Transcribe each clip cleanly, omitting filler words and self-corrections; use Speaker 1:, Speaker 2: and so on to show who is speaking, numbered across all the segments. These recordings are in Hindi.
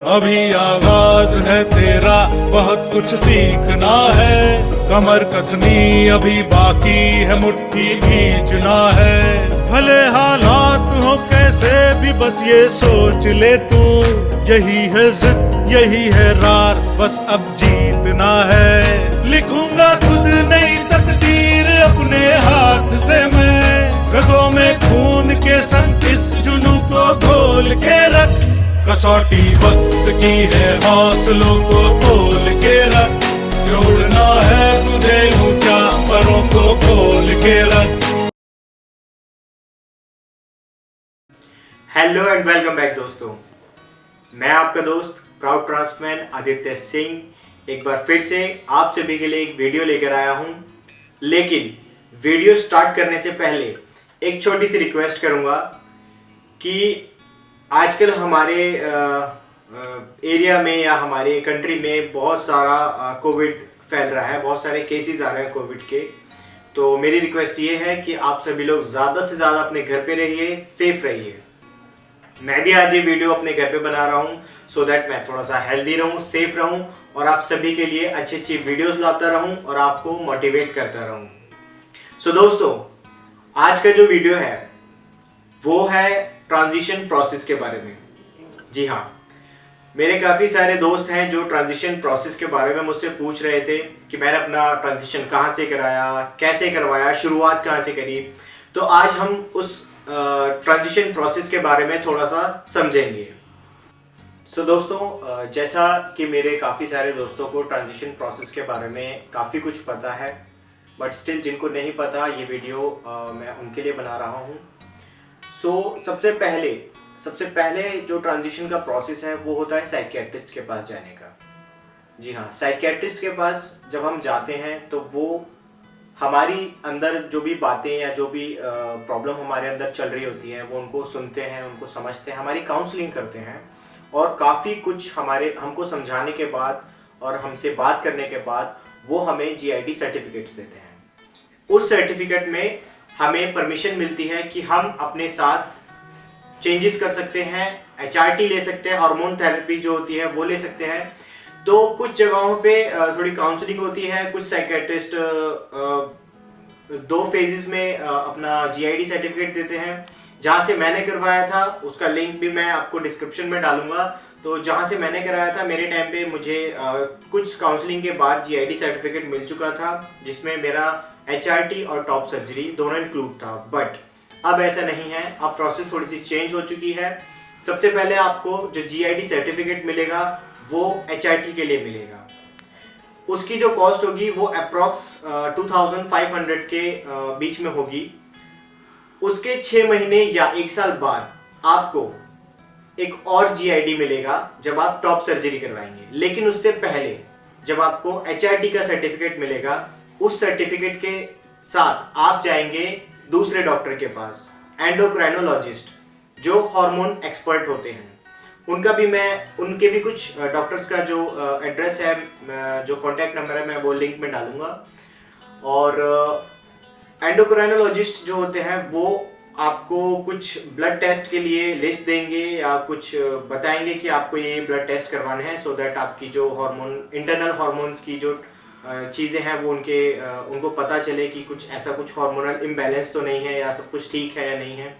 Speaker 1: अभी आगाज है तेरा, बहुत कुछ सीखना है। कमर कसनी अभी बाकी है, मुट्ठी खींचना है। भले हालात हो कैसे भी, बस ये सोच ले तू, यही है जिद यही है रार, बस अब जीतना है। लिखूंगा खुद नई तकदीर अपने हाथ से मैं, रगों में खून के संग इस जुनून को घोल के रख। कसौटी वक्त की है, हौसलों को तोल के रख। जोड़ना है तुझे ऊंचा, परों को खोल के रख।
Speaker 2: हेलो एंड वेलकम बैक दोस्तों, मैं आपका दोस्त प्राउड ट्रांसमैन आदित्य सिंह एक बार फिर से आप सभी के लिए एक वीडियो लेकर आया हूं। लेकिन वीडियो स्टार्ट करने से पहले एक छोटी सी रिक्वेस्ट करूंगा कि आजकल हमारे एरिया में या हमारे कंट्री में बहुत सारा कोविड फैल रहा है, बहुत सारे केसेस आ रहे हैं कोविड के। तो मेरी रिक्वेस्ट ये है कि आप सभी लोग ज़्यादा से ज़्यादा अपने घर पे रहिए, सेफ रहिए। मैं भी आज ये वीडियो अपने घर पे बना रहा हूँ सो दैट मैं थोड़ा सा हेल्दी रहूँ, सेफ रहूँ और आप सभी के लिए अच्छी अच्छी वीडियोस लाता रहूँ और आपको मोटिवेट करता रहूँ। सो दोस्तों, आज का जो वीडियो है वो है ट्रांजिशन प्रोसेस के बारे में। जी हाँ, मेरे काफ़ी सारे दोस्त हैं जो ट्रांजिशन प्रोसेस के बारे में मुझसे पूछ रहे थे कि मैंने अपना ट्रांजिशन कहाँ से कराया, कैसे करवाया, शुरुआत कहाँ से करी। तो आज हम उस ट्रांजिशन प्रोसेस के बारे में थोड़ा सा समझेंगे। सो दोस्तों, जैसा कि मेरे काफ़ी सारे दोस्तों को ट्रांजिशन प्रोसेस के बारे में काफ़ी कुछ पता है, बट स्टिल जिनको नहीं पता ये वीडियो मैं उनके लिए बना रहा हूँ। सो सबसे पहले जो ट्रांजिशन का प्रोसेस है वो होता है साइकियाट्रिस्ट के पास जाने का। जी हाँ, साइकियाट्रिस्ट के पास जब हम जाते हैं तो वो हमारी अंदर जो भी बातें या जो भी प्रॉब्लम हमारे अंदर चल रही होती है वो उनको सुनते हैं, उनको समझते हैं, हमारी काउंसलिंग करते हैं और काफ़ी कुछ हमको समझाने के बाद और हमसे बात करने के बाद वो हमें GID सर्टिफिकेट्स देते हैं। उस सर्टिफिकेट में हमें परमिशन मिलती है कि हम अपने साथ चेंजेस कर सकते हैं, HRT ले सकते हैं, हार्मोन थेरेपी जो होती है वो ले सकते हैं। तो कुछ जगहों पे थोड़ी काउंसलिंग होती है, कुछ साइकियाट्रिस्ट 2 फेजेस में अपना GID सर्टिफिकेट देते हैं। जहाँ से मैंने करवाया था उसका लिंक भी मैं आपको डिस्क्रिप्शन में डालूंगा। तो जहाँ से मैंने कराया था मेरे टाइम पे मुझे कुछ काउंसलिंग के बाद GID सर्टिफिकेट मिल चुका था, जिसमें मेरा HRT और टॉप सर्जरी दोनों इंक्लूड था। बट अब ऐसा नहीं है, अब प्रोसेस थोड़ी सी चेंज हो चुकी है। सबसे पहले आपको जो GID सर्टिफिकेट मिलेगा वो HRT के लिए मिलेगा। उसकी जो कॉस्ट होगी वो अप्रॉक्स 2500 के बीच में होगी। उसके 6 महीने या 1 साल बाद आपको एक और GID मिलेगा जब आप टॉप सर्जरी करवाएंगे। लेकिन उससे पहले जब आपको HRT का सर्टिफिकेट मिलेगा, उस सर्टिफिकेट के साथ आप जाएंगे दूसरे डॉक्टर के पास, एंडोक्राइनोलॉजिस्ट, जो हार्मोन एक्सपर्ट होते हैं। उनके भी कुछ डॉक्टर्स का जो एड्रेस है, जो कॉन्टैक्ट नंबर है, मैं वो लिंक में डालूंगा। और एंडोक्राइनोलॉजिस्ट जो होते हैं वो आपको कुछ ब्लड टेस्ट के लिए लिस्ट देंगे या कुछ बताएंगे कि आपको ये ब्लड टेस्ट करवाने हैं, सो दैट आपकी जो इंटरनल हार्मोन्स की जो चीज़ें हैं वो उनको पता चले कि कुछ हार्मोनल इम्बैलेंस तो नहीं है या सब कुछ ठीक है या नहीं है।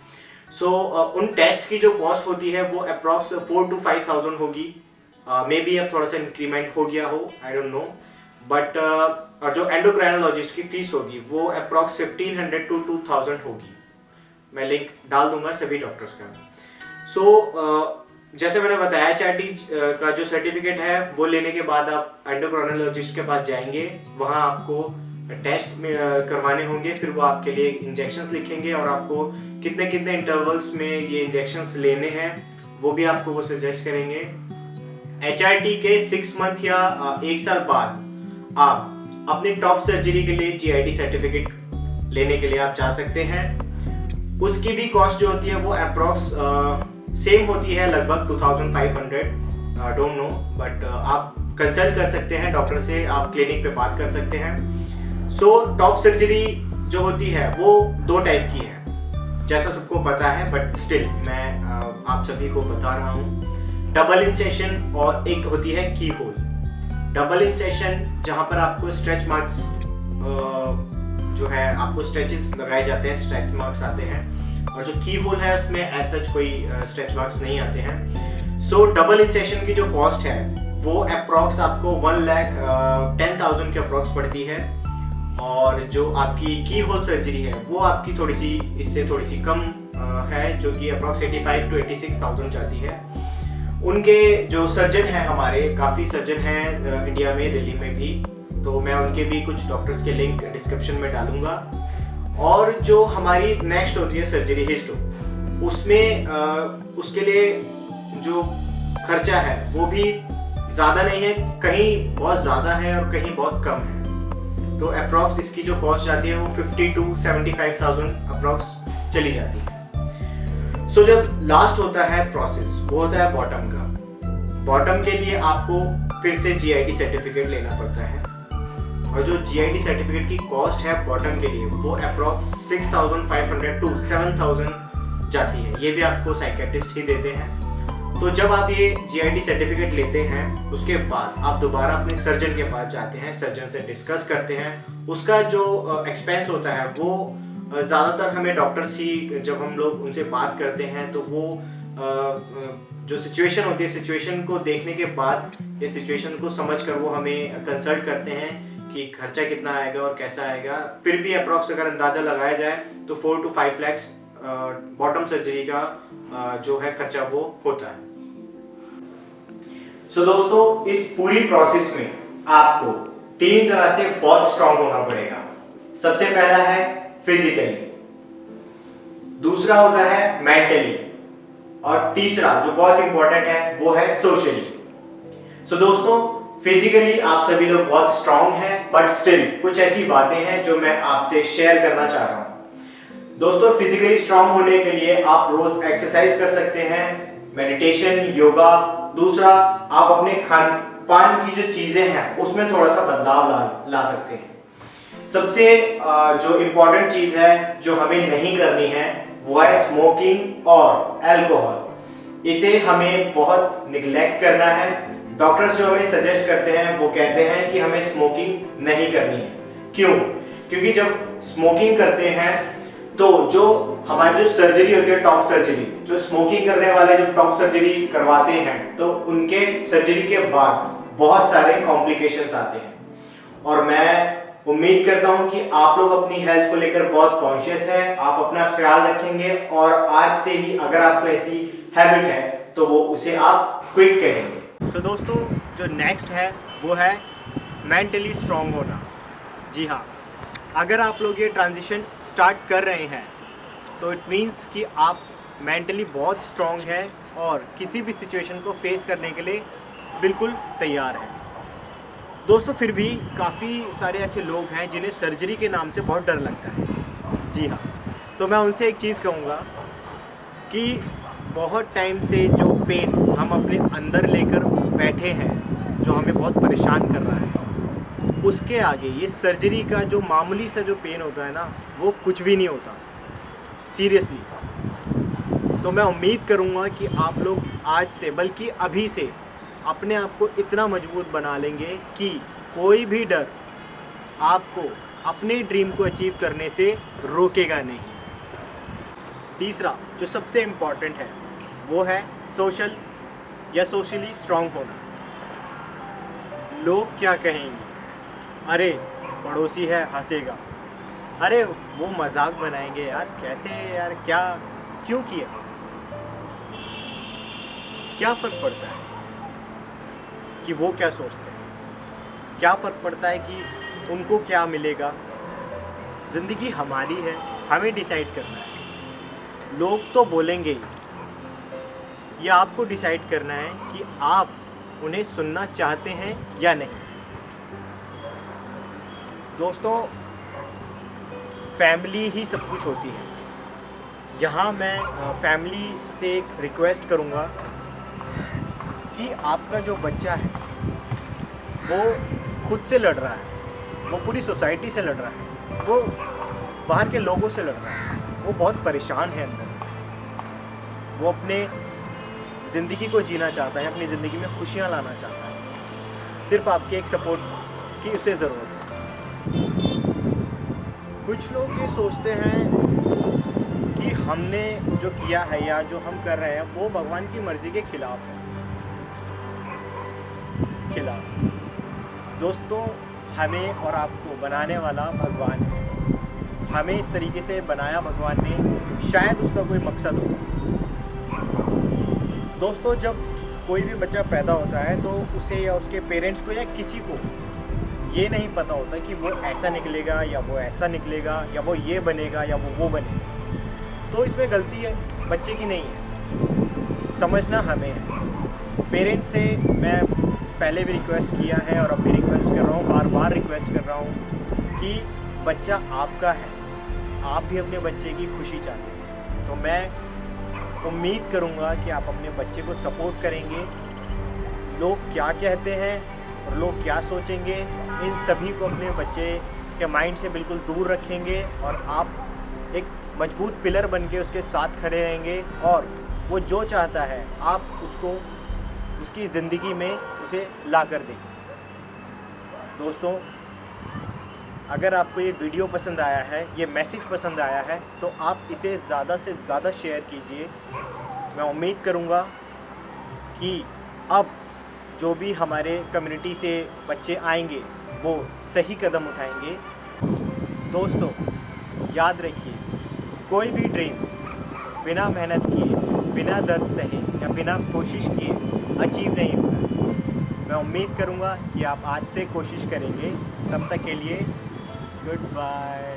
Speaker 2: सो उन टेस्ट की जो कॉस्ट होती है वो अप्रॉक्स 4,000 to 5,000 होगी। मे बी अब थोड़ा सा इंक्रीमेंट हो गया हो, आई डोंट नो। बट जो एंडोक्राइनोलॉजिस्ट की फीस होगी वो अप्रॉक्स 1,500 to 2,000 होगी। मैं लिंक डाल दूंगा सभी डॉक्टर्स का। सो जैसे मैंने बताया, HRT का जो सर्टिफिकेट है वो लेने के बाद आप एंडोक्राइनोलॉजिस्ट के पास जाएंगे, वहाँ आपको टेस्ट करवाने होंगे। फिर वो आपके लिए इंजेक्शंस लिखेंगे और आपको कितने कितने इंटरवल्स में ये इंजेक्शंस लेने हैं वो भी आपको वो सजेस्ट करेंगे। HRT के 6 मंथ या 1 साल बाद आप अपनी टॉप सर्जरी के लिए GID सर्टिफिकेट लेने के लिए आप जा सकते हैं। उसकी भी कॉस्ट जो होती है वो अप्रॉक्स सेम होती है, लगभग 2500, डोंट नो, बट आप कंसल्ट कर सकते हैं डॉक्टर से, आप क्लिनिक पे बात कर सकते हैं। सो टॉप सर्जरी जो होती है वो 2 टाइप की है, जैसा सबको पता है, बट स्टिल मैं आप सभी को बता रहा हूँ। डबल इंसेशन और एक होती है की होल। डबल इंसेशन जहाँ पर आपको स्ट्रेच मार्क्स जो है आपको स्ट्रेचेस लगाए जाते हैं, स्ट्रेच मार्क्स आते हैं, और जो की होल है उसमें एज सच कोई स्ट्रेच मार्क्स नहीं आते हैं। सो डबल इंसेशन की जो कॉस्ट है वो अप्रॉक्स आपको 1,10,000 के अप्रॉक्स पड़ती है, और जो आपकी की होल सर्जरी है वो आपकी थोड़ी सी इससे थोड़ी सी कम है, जो कि अप्रॉक्स 85 to 86,000 जाती है। उनके जो सर्जन हैं, हमारे काफ़ी सर्जन हैं इंडिया में, दिल्ली में भी, तो मैं उनके भी कुछ डॉक्टर्स के लिंक डिस्क्रिप्शन में डालूंगा। और जो हमारी नेक्स्ट होती है सर्जरी हिस्टो, उसमें उसके लिए जो खर्चा है वो भी ज़्यादा नहीं है, कहीं बहुत ज़्यादा है और कहीं बहुत कम है। तो अप्रॉक्स इसकी जो कॉस्ट जाती है वो 50 to 75,000 अप्रॉक्स चली जाती है। सो जब लास्ट होता है प्रोसेस, वो होता है बॉटम का। बॉटम के लिए आपको फिर से GIT सर्टिफिकेट लेना पड़ता है, और जो GIT सर्टिफिकेट की कॉस्ट है बॉटम के लिए वो अप्रॉक्स 6,500 to 7,000 जाती है। ये भी आपको साइकेट्रिस्ट ही देते हैं। तो जब आप ये GIT सर्टिफिकेट लेते हैं उसके बाद आप दोबारा अपने सर्जन के पास जाते हैं, सर्जन से डिस्कस करते हैं। उसका जो एक्सपेंस होता है वो ज़्यादातर हमें डॉक्टर्स ही, जब हम लोग उनसे बात करते हैं तो वो जो सिचुएशन होती है, सिचुएशन को देखने के बाद, ये सिचुएशन को समझकर वो हमें कंसल्ट करते हैं कि खर्चा कितना आएगा और कैसा आएगा। फिर भी अप्रॉक्स अगर अंदाज़ा लगाया जाए तो 4 to 5 लाख बॉटम सर्जरी का जो है खर्चा वो होता है। सो दोस्तों, इस पूरी प्रोसेस में आपको 3 तरह से बहुत स्ट्रांग होना पड़ेगा। सबसे पहला है फिजिकली, दूसरा होता है मेंटली, और तीसरा जो बहुत इंपॉर्टेंट है वो है सोशली। सो दोस्तों, फिजिकली आप सभी लोग बहुत स्ट्रांग हैं, बट स्टिल कुछ ऐसी बातें हैं जो मैं आपसे शेयर करना चाह रहा हूं। दोस्तों, फिजिकली स्ट्रांग होने के लिए आप रोज एक्सरसाइज कर सकते हैं, मेडिटेशन, योगा। दूसरा, आप अपने खान पान की जो चीजें हैं उसमें थोड़ा सा बदलाव ला सकते हैं। सबसे जो इम्पोर्टेंट चीज है जो हमें नहीं करनी है वो है स्मोकिंग और अल्कोहल। इसे हमें बहुत निग्लेक्ट करना है। डॉक्टर्स जो हमें सजेस्ट करते हैं वो कहते हैं कि हमें स्मोकिंग नहीं करनी है। क्यों? क्योंकि जब स्मोकिंग करते हैं तो जो हमारी जो सर्जरी होती है, टॉप सर्जरी, जो स्मोकिंग करने वाले जब टॉप सर्जरी करवाते हैं तो उनके सर्जरी के बाद बहुत सारे कॉम्प्लिकेशंस आते हैं। और मैं उम्मीद करता हूं कि आप लोग अपनी हेल्थ को लेकर बहुत कॉन्शियस हैं, आप अपना ख्याल रखेंगे, और आज से ही अगर आपको ऐसी हैबिट है तो वो उसे आप क्विट करेंगे। सो दोस्तों, जो नेक्स्ट है वो है मेंटली स्ट्रांग होना। जी हाँ, अगर आप लोग ये ट्रांजिशन स्टार्ट कर रहे हैं तो इट मीन्स कि आप मेंटली बहुत स्ट्रांग हैं और किसी भी सिचुएशन को फेस करने के लिए बिल्कुल तैयार हैं। दोस्तों, फिर भी काफ़ी सारे ऐसे लोग हैं जिन्हें सर्जरी के नाम से बहुत डर लगता है। जी हाँ, तो मैं उनसे एक चीज़ कहूँगा कि बहुत टाइम से जो पेन हम अपने अंदर लेकर बैठे हैं, जो हमें बहुत परेशान कर रहा है, उसके आगे ये सर्जरी का जो मामूली सा जो पेन होता है ना, वो कुछ भी नहीं होता, सीरियसली। तो मैं उम्मीद करूँगा कि आप लोग आज से, बल्कि अभी से, अपने आप को इतना मजबूत बना लेंगे कि कोई भी डर आपको अपने ड्रीम को अचीव करने से रोकेगा नहीं। तीसरा जो सबसे इम्पॉर्टेंट है वो है सोशल या सोशली स्ट्रांग होना। लोग क्या कहेंगे? अरे पड़ोसी है, हंसेगा, अरे वो मजाक बनाएंगे, यार कैसे, यार क्या, क्यों किया, क्या फ़र्क पड़ता है कि वो क्या सोचते हैं? क्या फ़र्क पड़ता है कि उनको क्या मिलेगा? ज़िंदगी हमारी है, हमें डिसाइड करना है। लोग तो बोलेंगे ही, ये आपको डिसाइड करना है कि आप उन्हें सुनना चाहते हैं या नहीं। दोस्तों, फैमिली ही सब कुछ होती है। यहाँ मैं फैमिली से एक रिक्वेस्ट करूँगा कि आपका जो बच्चा है वो खुद से लड़ रहा है, वो पूरी सोसाइटी से लड़ रहा है, वो बाहर के लोगों से लड़ रहा है, वो बहुत परेशान है अंदर से, वो अपने
Speaker 3: ज़िंदगी को जीना चाहता है, अपनी ज़िंदगी में खुशियाँ लाना चाहता है। सिर्फ आपके एक सपोर्ट की उसे ज़रूरत है। कुछ लोग ये सोचते हैं कि हमने जो किया है या जो हम कर रहे हैं वो भगवान की मर्ज़ी के खिलाफ है। दोस्तों, हमें और आपको बनाने वाला भगवान है। हमें इस तरीके से बनाया भगवान ने, शायद उसका कोई मकसद हो। दोस्तों, जब कोई भी बच्चा पैदा होता है तो उसे या उसके पेरेंट्स को या किसी को ये नहीं पता होता कि वो ऐसा निकलेगा या वो ऐसा निकलेगा या वो ये बनेगा या वो बनेगा। तो इसमें गलती है बच्चे की नहीं है, समझना हमें है। पेरेंट्स से मैं पहले भी रिक्वेस्ट किया है और अब भी रिक्वेस्ट कर रहा हूँ, बार बार रिक्वेस्ट कर रहा हूँ कि बच्चा आपका है, आप भी अपने बच्चे की खुशी चाहते हैं। तो मैं उम्मीद करूँगा कि आप अपने बच्चे को सपोर्ट करेंगे। लोग क्या कहते हैं और लोग क्या सोचेंगे, इन सभी को अपने बच्चे के माइंड से बिल्कुल दूर रखेंगे और आप एक मजबूत पिलर बन के उसके साथ खड़े रहेंगे और वो जो चाहता है आप उसको उसकी ज़िंदगी में उसे ला कर देंगे। दोस्तों, अगर आपको ये वीडियो पसंद आया है, ये मैसेज पसंद आया है, तो आप इसे ज़्यादा से ज़्यादा शेयर कीजिए। मैं उम्मीद करूँगा कि अब जो भी हमारे कम्युनिटी से बच्चे आएंगे वो सही कदम उठाएंगे। दोस्तों, याद रखिए, कोई भी ड्रीम बिना मेहनत किए, बिना दर्द सहे या बिना कोशिश किए अचीव नहीं होता है। मैं उम्मीद करूँगा कि आप आज से कोशिश करेंगे। तब तक के लिए गुड बाय।